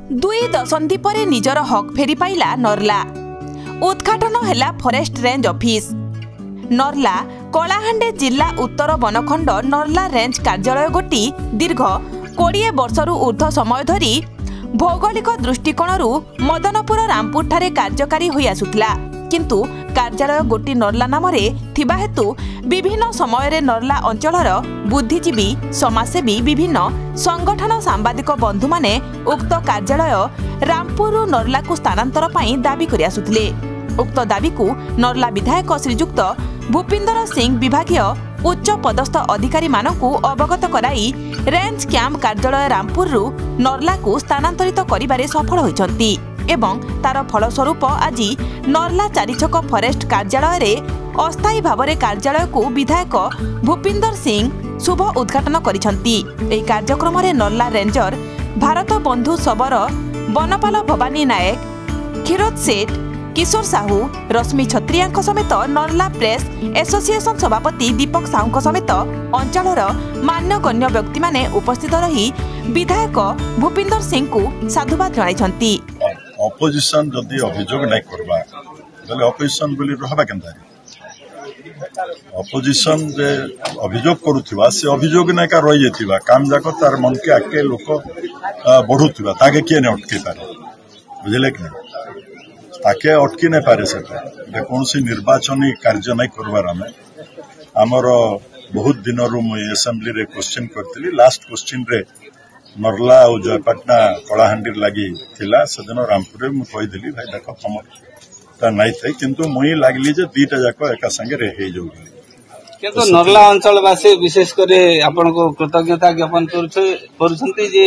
दुई दशंधि पर निजर हक फेरी पाइला नर्ला। उद्घाटन हैला फॉरेस्ट रेंज ऑफिस। नर्ला कलाहांडे जिला उत्तर बनखंड नर्ला रेंज कार्यालय गोटी दीर्घ 20 वर्षरु ऊर्ध्व समय धरी भौगोलिक दृष्टिकोणरू मदनपुर रामपुर ठारे कार्यकारी होई आसुतला, किंतु कार्यालय गोटी नर्ला नामरे थिबा हेतु विभिन्न समय नर्ला अंचलर बुद्धिजीवी समाजसेवी विभिन्न संगठन सांबादिक बंधु माने उक्त कार्यालय रामपुर नर्ला को स्थानांतर पाई दाबी करि आसुतले। उक्त दाबी को नर्ला विधायक श्रीजुक्त भूपिंदर सिंह विभागीय उच्च पदस्थ अधिकारी मानकु अवगत कराई रेंज कैंप कार्यालय रामपुर नर्ला को स्थानांतरित करिबारे सफल होइछंती एवं तार फलस्वरूप आज नर्ला चारिछक फॉरेस्ट कार्यालय रे अस्थायी भावरे कार्यालय को विधायक भूपिंदर सिंह शुभ उद्घाटन करिछंती। एही कार्यक्रम रे नर्ला रेंजर भारत बंधु सबर बनपाल भवानी नायक, क्षीरोद सेठ, किशोर साहू, रश्मि छत्रिया समेत नर्ला प्रेस एसोसिएशन सभापति दीपक साहू समेत अंचलर मान्यगण्य व्यक्ति माने उपस्थित रही विधायक भूपिंदर सिंह को साधुवाद जणाइछंती। ऑपोजिशन जदि अभियोग नहीं करबा बोले ऑपोजिशन बोली रहबा केनता ऑपोजिशन जे अभियोग करूथिबा से अभियोग नै का रहि जेतिबा काम जाक तार मन के आके लोक बढ़ुथिबा ताके के नै अटके पारे बुझले कि ताके अटकी नहीं पारे से कौन सी निर्वाचन कार्य नहीं करवार आमर बहुत दिन असेंबली रे क्वेश्चन करती लास्ट क्वेश्चन रे नर्ला और जयपाटना कलाहांडी लगी थिला सेदिन रामपुर में कहीदेली भाई देख खमर नहीं थे किंतु मुई लगली जे दीटा जाक एका संगे रे हे जो किंतु नर्ला अंचलवासी विशेष करे आपन को कृतज्ञता ज्ञापन करूछंती जे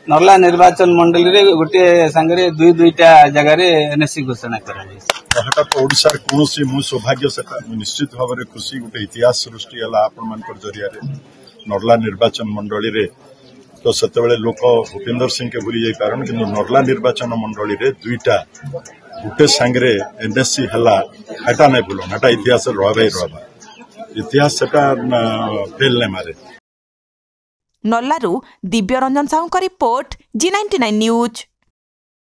नर्ला निर्वाचन मंडली रे गोटे संगे दुईटा जगह रे एनएससी घोषणा करा जाय तो ओडिसा कोनोसी मु सौभाग्य सेटा निश्चित भाव में खुशी गोटे इतिहास सृष्टि हला आपण मानकर जरिया रे नर्ला निर्वाचन मंडली रे तो सेतेबेले लोक भूपिंदर सिंह के भूली जाई पारन किंतु नर्ला निर्वाचन मंडली रे दुईटा गोटे संगे एनएससी हला हटा नहीं भूलो हटा इतिहास रहबा इतिहास सेटा फेल नहीं मारे। नल्लारू दिव्य रंजन साहू का रिपोर्ट G99 न्यूज।